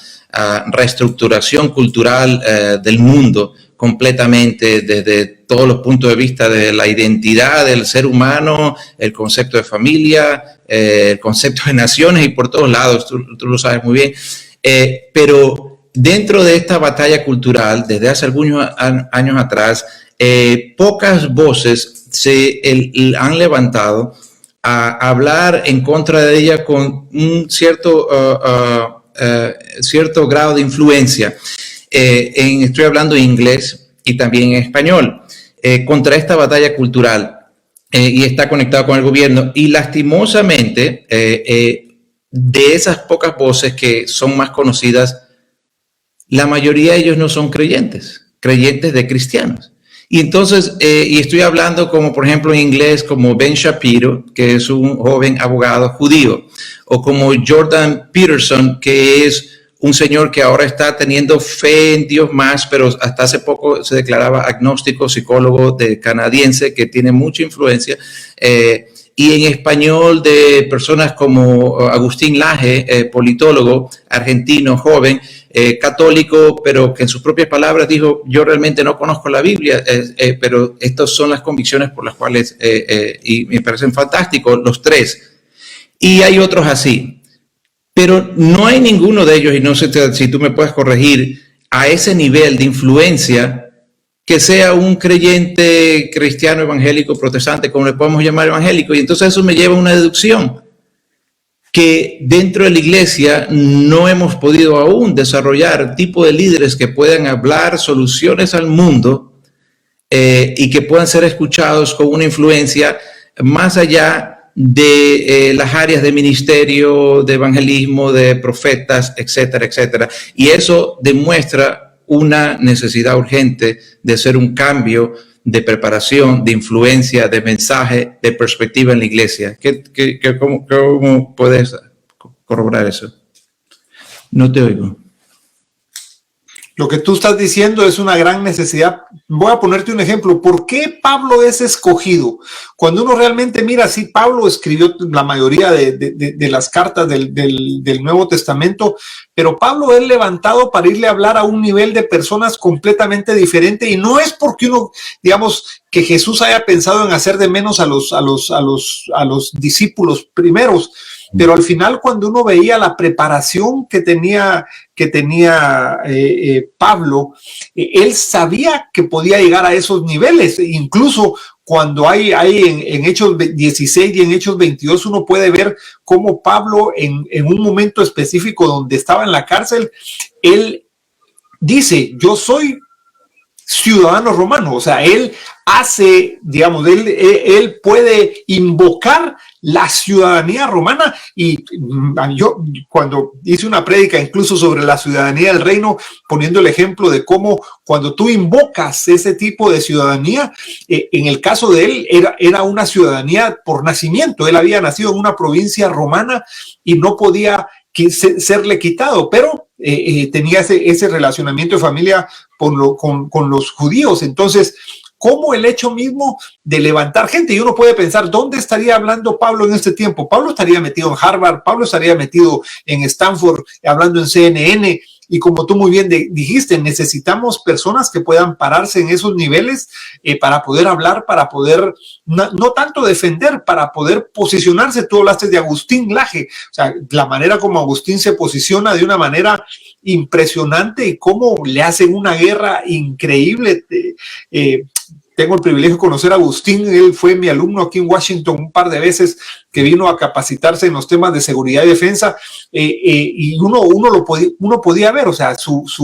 reestructuración cultural del mundo completamente, desde todos los puntos de vista, de la identidad del ser humano, el concepto de familia, el concepto de naciones, y por todos lados, tú lo sabes muy bien. Pero dentro de esta batalla cultural, desde hace algunos años atrás, pocas voces se han levantado a hablar en contra de ella con un cierto grado de influencia. Estoy hablando en inglés y también en español, contra esta batalla cultural, y está conectado con el gobierno. Y lastimosamente, de esas pocas voces que son más conocidas, la mayoría de ellos no son creyentes de cristianos. Y entonces, y estoy hablando como, por ejemplo, en inglés, como Ben Shapiro, que es un joven abogado judío, o como Jordan Peterson, que es un señor que ahora está teniendo fe en Dios más, pero hasta hace poco se declaraba agnóstico, psicólogo canadiense, que tiene mucha influencia. Y en español, de personas como Agustín Laje, politólogo argentino, joven, católico, pero que en sus propias palabras dijo: yo realmente no conozco la Biblia, pero estas son las convicciones por las cuales, y me parecen fantásticos los tres. Y hay otros así. Pero no hay ninguno de ellos, y no sé si tú me puedes corregir, a ese nivel de influencia que sea un creyente cristiano, evangélico, protestante, como le podemos llamar evangélico. Y entonces eso me lleva a una deducción, que dentro de la iglesia no hemos podido aún desarrollar tipo de líderes que puedan hablar soluciones al mundo, y que puedan ser escuchados con una influencia más allá de las áreas de ministerio, de evangelismo, de profetas, etcétera, etcétera. Y eso demuestra una necesidad urgente de hacer un cambio de preparación, de influencia, de mensaje, de perspectiva en la iglesia. ¿Cómo puedes corroborar eso? No te oigo. Lo que tú estás diciendo es una gran necesidad. Voy a ponerte un ejemplo. ¿Por qué Pablo es escogido? Cuando uno realmente mira, sí, Pablo escribió la mayoría de las cartas del Nuevo Testamento, pero Pablo es levantado para irle a hablar a un nivel de personas completamente diferente, y no es porque uno, digamos, que Jesús haya pensado en hacer de menos a los discípulos primeros, pero al final cuando uno veía la preparación que tenía Pablo, él sabía que podía llegar a esos niveles. Incluso cuando hay en Hechos 16 y en Hechos 22 uno puede ver cómo Pablo en un momento específico donde estaba en la cárcel, él dice, yo soy ciudadano romano. O sea, él hace, digamos, él puede invocar la ciudadanía romana. Y yo cuando hice una prédica incluso sobre la ciudadanía del reino, poniendo el ejemplo de cómo cuando tú invocas ese tipo de ciudadanía, en el caso de él era una ciudadanía por nacimiento. Él había nacido en una provincia romana y no podía serle quitado, pero tenía ese relacionamiento de familia con los judíos. Entonces, como el hecho mismo de levantar gente, y uno puede pensar, ¿dónde estaría hablando Pablo en este tiempo? Pablo estaría metido en Harvard, Pablo estaría metido en Stanford, hablando en CNN, y como tú muy bien dijiste, necesitamos personas que puedan pararse en esos niveles para poder hablar, para poder, no tanto defender, para poder posicionarse. Tú hablaste de Agustín Laje, o sea, la manera como Agustín se posiciona de una manera impresionante y cómo le hacen una guerra increíble. Tengo el privilegio de conocer a Agustín. Él fue mi alumno aquí en Washington un par de veces, que vino a capacitarse en los temas de seguridad y defensa, y uno podía ver, o sea, su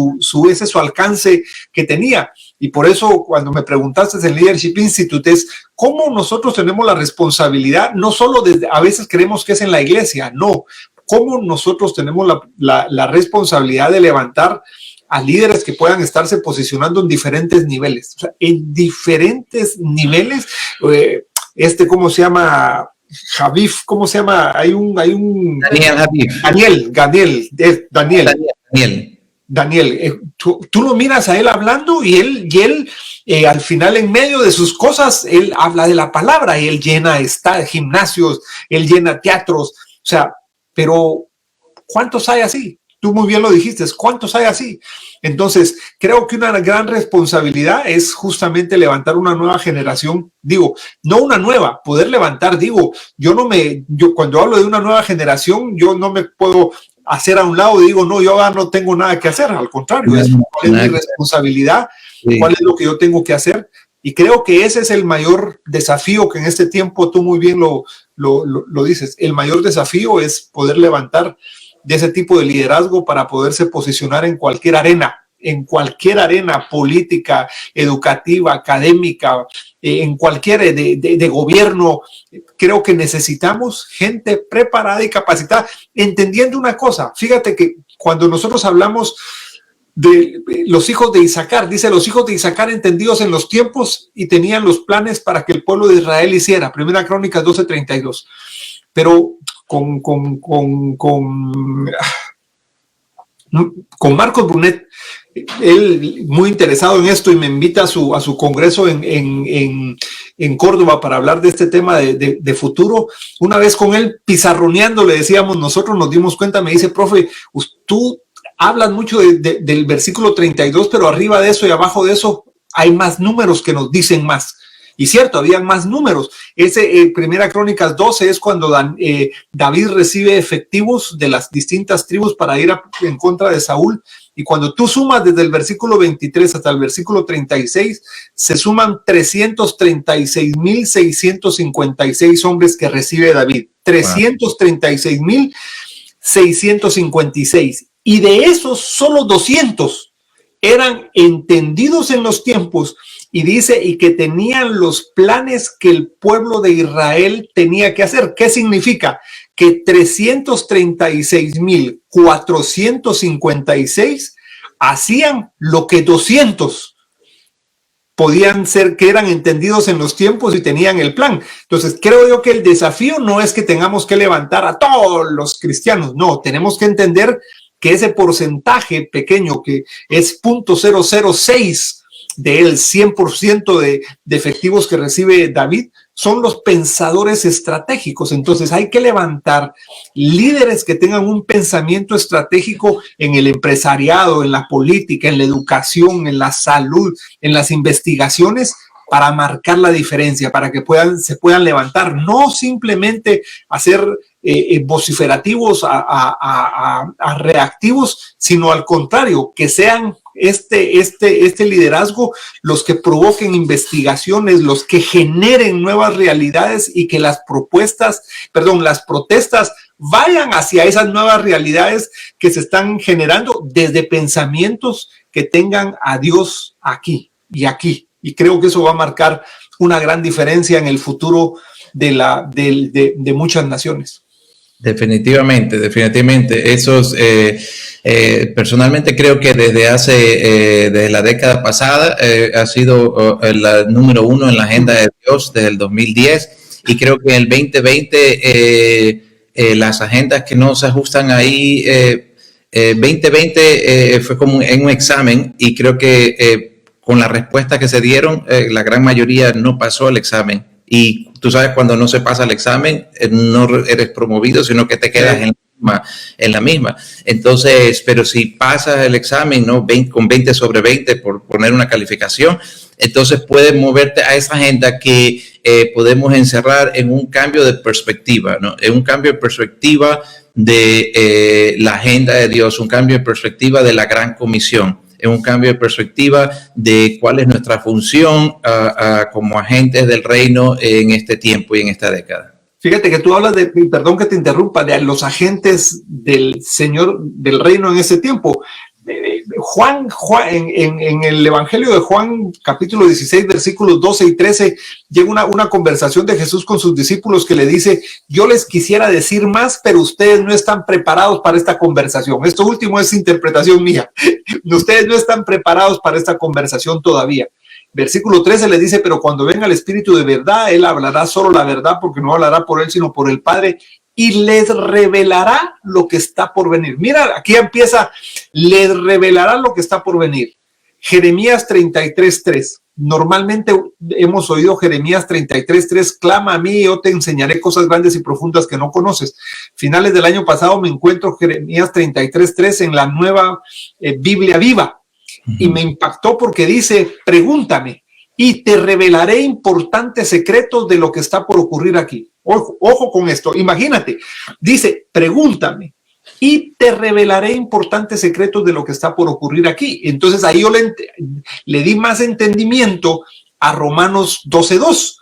alcance que tenía. Y por eso cuando me preguntaste en Leadership Institute es cómo nosotros tenemos la responsabilidad, no solo a veces creemos que es en la iglesia, no, cómo nosotros tenemos la responsabilidad de levantar a líderes que puedan estarse posicionando en diferentes niveles. O sea, en diferentes niveles, ¿cómo se llama? Javif, ¿cómo se llama? Hay un Daniel. Tú lo miras a él hablando y él al final, en medio de sus cosas, él habla de la palabra y él llena gimnasios, él llena teatros. O sea, pero ¿cuántos hay así? Tú muy bien lo dijiste, ¿cuántos hay así? Entonces, creo que una gran responsabilidad es justamente levantar una nueva generación. Digo, no una nueva, poder levantar, yo cuando hablo de una nueva generación, yo no me puedo hacer a un lado y digo, no, yo ahora no tengo nada que hacer. Al contrario, ¿cuál es mi responsabilidad? Sí. ¿Cuál es lo que yo tengo que hacer? Y creo que ese es el mayor desafío que en este tiempo, tú muy bien lo dices, el mayor desafío es poder levantar de ese tipo de liderazgo para poderse posicionar en cualquier arena política, educativa, académica, en cualquier de gobierno. Creo que necesitamos gente preparada y capacitada, entendiendo una cosa. Fíjate que cuando nosotros hablamos de los hijos de Isaacar, dice los hijos de Isaacar entendidos en los tiempos y tenían los planes para que el pueblo de Israel hiciera. Primera Crónicas 12:32. Pero con Marcos Brunet, él muy interesado en esto y me invita a su congreso en Córdoba para hablar de este tema de futuro. Una vez con él pizarroneando, le decíamos, nosotros nos dimos cuenta, me dice, profe, tú hablas mucho del versículo 32, pero arriba de eso y abajo de eso hay más números que nos dicen más. Y cierto, habían más números. Primera Crónicas 12 es cuando David recibe efectivos de las distintas tribus para ir en contra de Saúl. Y cuando tú sumas desde el versículo 23 hasta el versículo 36, se suman 336,656 hombres que recibe David. 336,656. Y de esos, solo 200 eran entendidos en los tiempos. Y dice, y que tenían los planes que el pueblo de Israel tenía que hacer. ¿Qué significa? Que 336,456 hacían lo que 200 podían ser, que eran entendidos en los tiempos y tenían el plan. Entonces, creo yo que el desafío no es que tengamos que levantar a todos los cristianos. No, tenemos que entender que ese porcentaje pequeño, que es 0.006 del 100% de efectivos que recibe David, son los pensadores estratégicos. Entonces hay que levantar líderes que tengan un pensamiento estratégico en el empresariado, en la política, en la educación, en la salud, en las investigaciones, para marcar la diferencia, para que se puedan levantar, no simplemente hacer vociferativos a reactivos, sino al contrario, que sean este liderazgo los que provoquen investigaciones, los que generen nuevas realidades y que las protestas vayan hacia esas nuevas realidades que se están generando desde pensamientos que tengan a Dios aquí y aquí. Y creo que eso va a marcar una gran diferencia en el futuro de muchas naciones. Definitivamente. Personalmente creo que desde la década pasada ha sido la número uno en la agenda de Dios desde el 2010, y creo que en el 2020 las agendas que no se ajustan ahí, 2020 fue como en un examen, y creo que con la respuesta que se dieron, la gran mayoría no pasó el examen. Y tú sabes, cuando no se pasa el examen, no eres promovido, sino que te quedas en la misma. Entonces, pero si pasas el examen, ¿no? Con 20 sobre 20, por poner una calificación, entonces puedes moverte a esa agenda que podemos encerrar en un cambio de perspectiva, ¿no? En un cambio de perspectiva de la agenda de Dios, un cambio de perspectiva de la gran comisión, en un cambio de perspectiva de cuál es nuestra función como agentes del reino en este tiempo y en esta década. Fíjate que tú hablas perdón que te interrumpa, de los agentes del Señor, del reino en ese tiempo. Juan en el Evangelio de Juan, capítulo 16, versículos 12 y 13, llega una conversación de Jesús con sus discípulos que le dice: yo les quisiera decir más, pero ustedes no están preparados para esta conversación. Esto último es interpretación mía. Ustedes no están preparados para esta conversación todavía. Versículo 13 le dice: pero cuando venga el Espíritu de verdad, Él hablará solo la verdad, porque no hablará por Él, sino por el Padre, y les revelará lo que está por venir. Mira, aquí empieza: les revelará lo que está por venir. Jeremías 33:3. Normalmente hemos oído Jeremías 33:3, clama a mí y yo te enseñaré cosas grandes y profundas que no conoces. Finales del año pasado me encuentro Jeremías 33:3 en la nueva Biblia Viva, y me impactó porque dice: pregúntame y te revelaré importantes secretos de lo que está por ocurrir aquí. Ojo con esto, imagínate, dice: pregúntame y te revelaré importantes secretos de lo que está por ocurrir aquí. Entonces ahí yo le di más entendimiento a Romanos 12:2.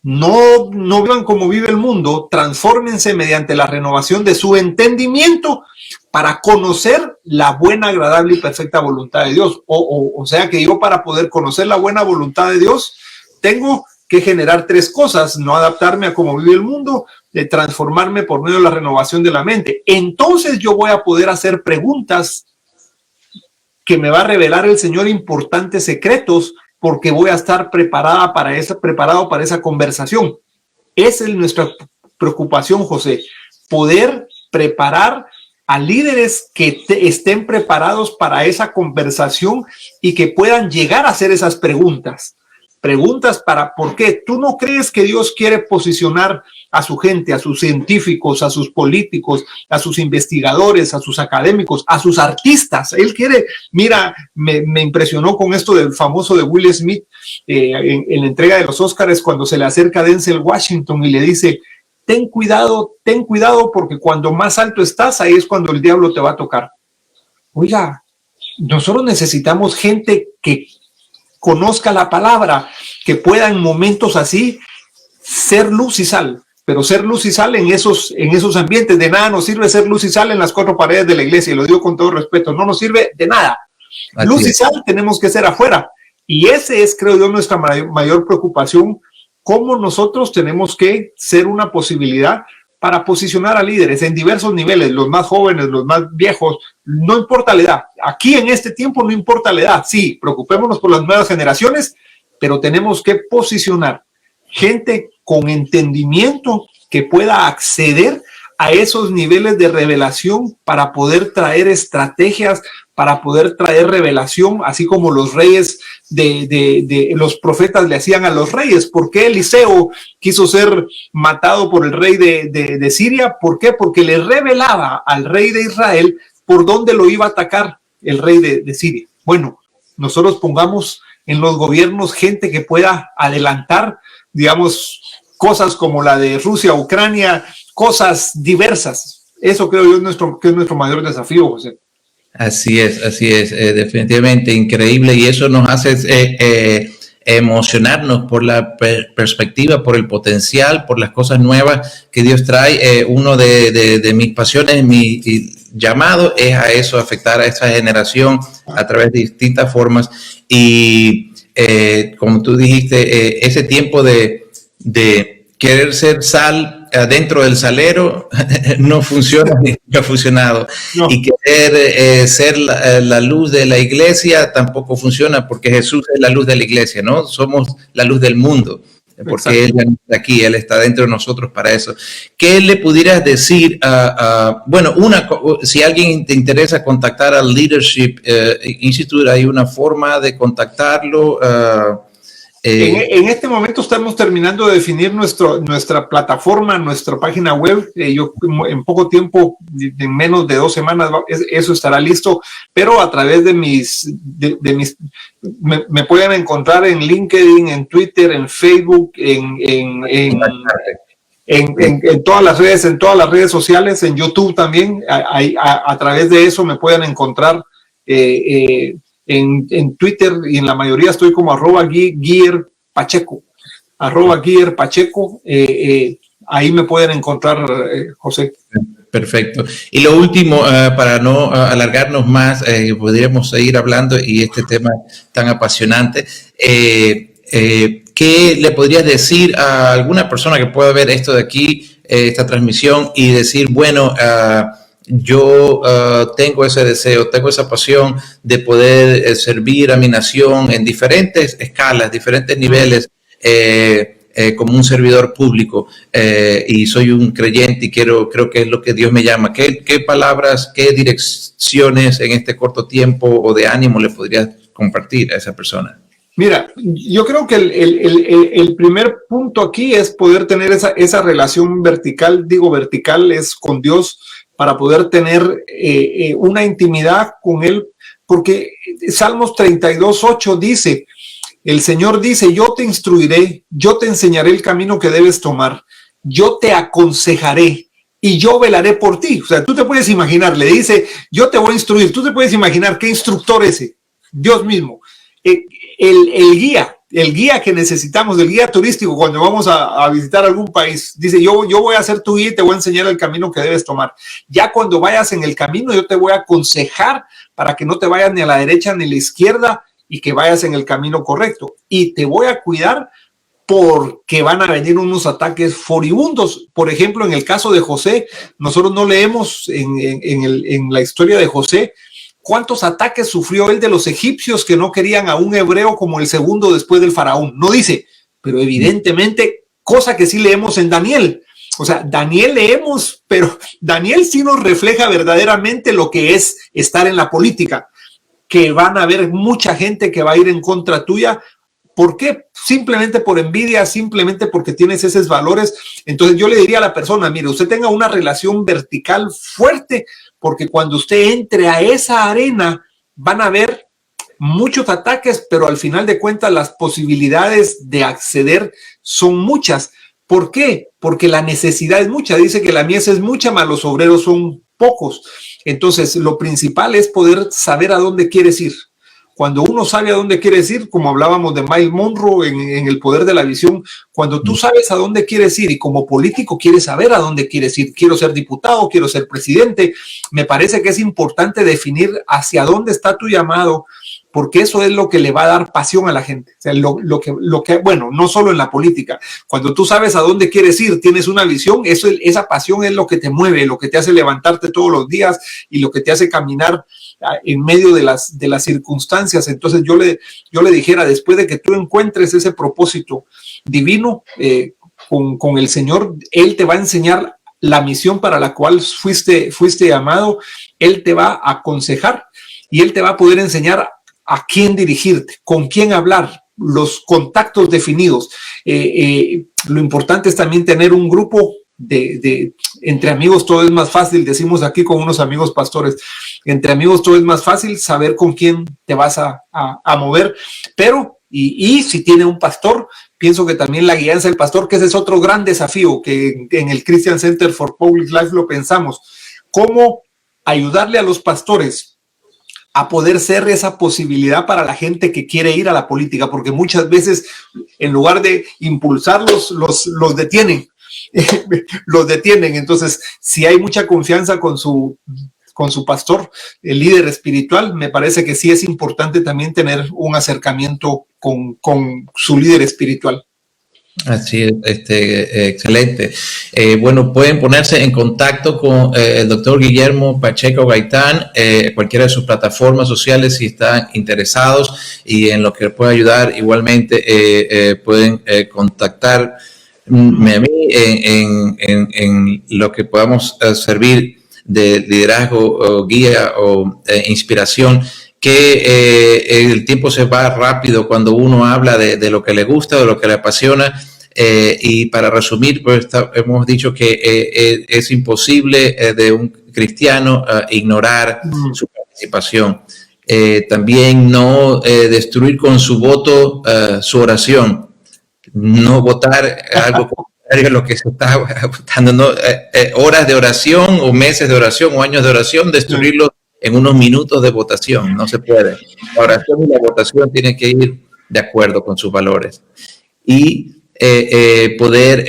No vivan como vive el mundo, transfórmense mediante la renovación de su entendimiento para conocer la buena, agradable y perfecta voluntad de Dios. O sea que yo, para poder conocer la buena voluntad de Dios, tengo que generar tres cosas: no adaptarme a cómo vive el mundo, de transformarme por medio de la renovación de la mente. Entonces yo voy a poder hacer preguntas que me va a revelar el Señor importantes secretos, porque voy a estar preparado para esa conversación. Esa es nuestra preocupación, José: poder preparar a líderes que estén preparados para esa conversación y que puedan llegar a hacer esas preguntas. Preguntas para ¿por qué? ¿Tú no crees que Dios quiere posicionar a su gente, a sus científicos, a sus políticos, a sus investigadores, a sus académicos, a sus artistas? Él quiere, mira, me impresionó con esto del famoso de Will Smith en la entrega de los Óscares, cuando se le acerca a Denzel Washington y le dice: ten cuidado, porque cuando más alto estás, ahí es cuando el diablo te va a tocar. Oiga, nosotros necesitamos gente que conozca la palabra, que pueda en momentos así ser luz y sal, pero ser luz y sal en esos ambientes. De nada nos sirve ser luz y sal en las cuatro paredes de la iglesia, y lo digo con todo respeto, no nos sirve de nada. Luz y sal tenemos que ser afuera, y ese es, creo yo, nuestra mayor preocupación: cómo nosotros tenemos que ser una posibilidad para posicionar a líderes en diversos niveles, los más jóvenes, los más viejos, no importa la edad. Aquí en este tiempo no importa la edad. Sí, preocupémonos por las nuevas generaciones, pero tenemos que posicionar gente con entendimiento que pueda acceder a esos niveles de revelación para poder traer estrategias, para poder traer revelación, así como los reyes de los profetas le hacían a los reyes. ¿Por qué Eliseo quiso ser matado por el rey de Siria? ¿Por qué? Porque le revelaba al rey de Israel por dónde lo iba a atacar el rey de Siria. Bueno, nosotros pongamos en los gobiernos gente que pueda adelantar, digamos, cosas como la de Rusia, Ucrania, cosas diversas. Eso creo yo que es nuestro mayor desafío, José. Así es, definitivamente increíble, y eso nos hace emocionarnos por la perspectiva, por el potencial, por las cosas nuevas que Dios trae. Uno de mis pasiones, mi llamado es a eso, afectar a esa generación a través de distintas formas, y como tú dijiste, ese tiempo de querer ser sal dentro del salero no funciona ni ha funcionado. No. Y querer ser la luz de la iglesia tampoco funciona, porque Jesús es la luz de la iglesia, ¿no? Somos la luz del mundo, porque Él está aquí, Él está dentro de nosotros para eso. ¿Qué le pudieras decir bueno, si alguien te interesa contactar al Leadership Institute, hay una forma de contactarlo? En este momento estamos terminando de definir nuestra plataforma, nuestra página web. Yo en poco tiempo, en menos de 2 semanas, eso estará listo. Pero a través de me pueden encontrar en LinkedIn, en Twitter, en Facebook, en todas las redes sociales, en YouTube también. A través de eso me pueden encontrar. En Twitter, y en la mayoría estoy como @GuierPacheco, @GuierPacheco. Ahí me pueden encontrar, José. Perfecto. Y lo último, para no alargarnos más, podríamos seguir hablando, y este tema tan apasionante, ¿qué le podrías decir a alguna persona que pueda ver esto de aquí, esta transmisión, y decir, bueno, yo tengo ese deseo, tengo esa pasión de poder servir a mi nación en diferentes escalas, diferentes niveles, como un servidor público, y soy un creyente y creo que es lo que Dios me llama? ¿Qué palabras, qué direcciones en este corto tiempo o de ánimo le podrías compartir a esa persona? Mira, yo creo que el primer punto aquí es poder tener esa relación vertical. Digo, vertical es con Dios, para poder tener una intimidad con Él, porque Salmos 32:8 dice, el Señor dice, yo te instruiré, yo te enseñaré el camino que debes tomar, yo te aconsejaré y yo velaré por ti. O sea, tú te puedes imaginar, le dice, yo te voy a instruir, tú te puedes imaginar qué instructor es ese, Dios mismo. El guía que necesitamos, el guía turístico cuando vamos a visitar algún país, dice, yo voy a ser tu guía y te voy a enseñar el camino que debes tomar. Ya cuando vayas en el camino, yo te voy a aconsejar para que no te vayas ni a la derecha ni a la izquierda, y que vayas en el camino correcto. Y te voy a cuidar porque van a venir unos ataques furibundos. Por ejemplo, en el caso de José, nosotros no leemos en la historia de José cuántos ataques sufrió él de los egipcios que no querían a un hebreo como el segundo después del faraón. No dice, pero evidentemente, cosa que sí leemos en Daniel. O sea, Daniel leemos, pero Daniel sí nos refleja verdaderamente lo que es estar en la política, que van a haber mucha gente que va a ir en contra tuya. ¿Por qué? Simplemente por envidia, simplemente porque tienes esos valores. Entonces yo le diría a la persona, mire, usted tenga una relación vertical fuerte, porque cuando usted entre a esa arena van a haber muchos ataques, pero al final de cuentas las posibilidades de acceder son muchas. ¿Por qué? Porque la necesidad es mucha. Dice que la mies es mucha, mas los obreros son pocos. Entonces, lo principal es poder saber a dónde quieres ir. Cuando uno sabe a dónde quieres ir, como hablábamos de Miles Monroe en El Poder de la Visión, cuando tú sabes a dónde quieres ir y como político quieres saber a dónde quieres ir, quiero ser diputado, quiero ser presidente, me parece que es importante definir hacia dónde está tu llamado, porque eso es lo que le va a dar pasión a la gente. O sea, lo que, bueno, no solo en la política. Cuando tú sabes a dónde quieres ir, tienes una visión, esa pasión es lo que te mueve, lo que te hace levantarte todos los días y lo que te hace caminar en medio de las circunstancias. Entonces yo le dijera, después de que tú encuentres ese propósito divino con el Señor, Él te va a enseñar la misión para la cual fuiste llamado, Él te va a aconsejar y Él te va a poder enseñar a quién dirigirte, con quién hablar, los contactos definidos. Lo importante es también tener un grupo entre amigos todo es más fácil, decimos aquí con unos amigos pastores, entre amigos todo es más fácil, saber con quién te vas a mover, pero Y si tiene un pastor, pienso que también la guianza del pastor, que ese es otro gran desafío que en el Christian Center for Public Life lo pensamos. ¿Cómo ayudarle a los pastores a poder ser esa posibilidad para la gente que quiere ir a la política? Porque muchas veces, en lugar de impulsarlos, los detienen. Los detienen. Entonces, si hay mucha confianza con su pastor, el líder espiritual, me parece que sí es importante también tener un acercamiento con su líder espiritual. Así es, excelente. Bueno, pueden ponerse en contacto con el doctor Guillermo Pacheco Gaitán, cualquiera de sus plataformas sociales si están interesados y en lo que pueda ayudar. Igualmente pueden contactarme a mí en lo que podamos servir de liderazgo, guía o inspiración, que el tiempo se va rápido cuando uno habla de lo que le gusta, de lo que le apasiona. Y para resumir, pues hemos dicho que es imposible de un cristiano ignorar su participación. También no destruir con su voto su oración. No votar algo contrario a lo que se está votando. No, horas de oración o meses de oración o años de oración, destruirlo en unos minutos de votación. No se puede. La oración y la votación tienen que ir de acuerdo con sus valores. Y poder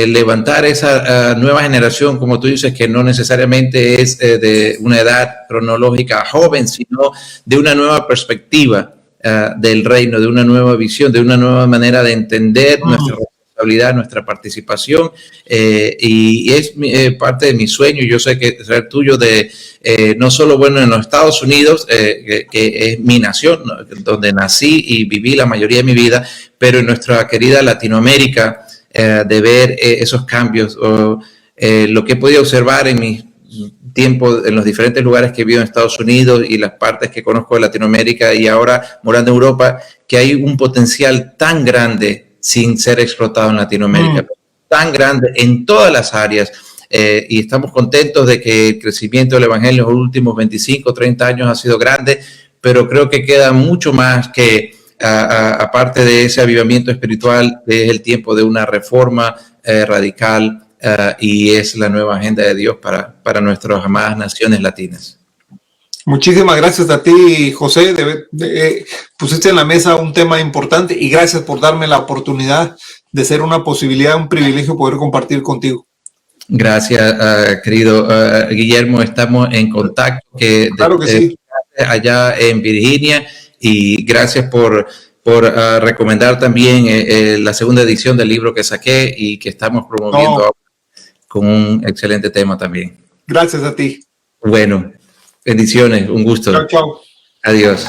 levantar esa nueva generación, como tú dices, que no necesariamente es de una edad cronológica joven, sino de una nueva perspectiva del reino, de una nueva visión, de una nueva manera de entender nuestra responsabilidad, nuestra participación, y es parte de mi sueño. Yo sé que es el tuyo, de no solo, bueno, en los Estados Unidos, que es mi nación, ¿no?, donde nací y viví la mayoría de mi vida, pero en nuestra querida Latinoamérica, de ver esos cambios, lo que he podido observar en mis tiempo en los diferentes lugares que he vivido en Estados Unidos y las partes que conozco de Latinoamérica y ahora morando en Europa, que hay un potencial tan grande sin ser explotado en Latinoamérica, tan grande en todas las áreas, y estamos contentos de que el crecimiento del Evangelio en los últimos 25, 30 años ha sido grande, pero creo que queda mucho más que, aparte de ese avivamiento espiritual, es el tiempo de una reforma radical, y es la nueva agenda de Dios para nuestras amadas naciones latinas. Muchísimas gracias a ti, José. Pusiste en la mesa un tema importante y gracias por darme la oportunidad de ser una posibilidad, un privilegio poder compartir contigo. Gracias, querido Guillermo. Estamos en contacto. Claro que sí. Allá en Virginia, y gracias por recomendar también la segunda edición del libro que saqué y que estamos promoviendo ahora, con un excelente tema también. Gracias a ti. Bueno, bendiciones, un gusto. Chao, chao. Adiós.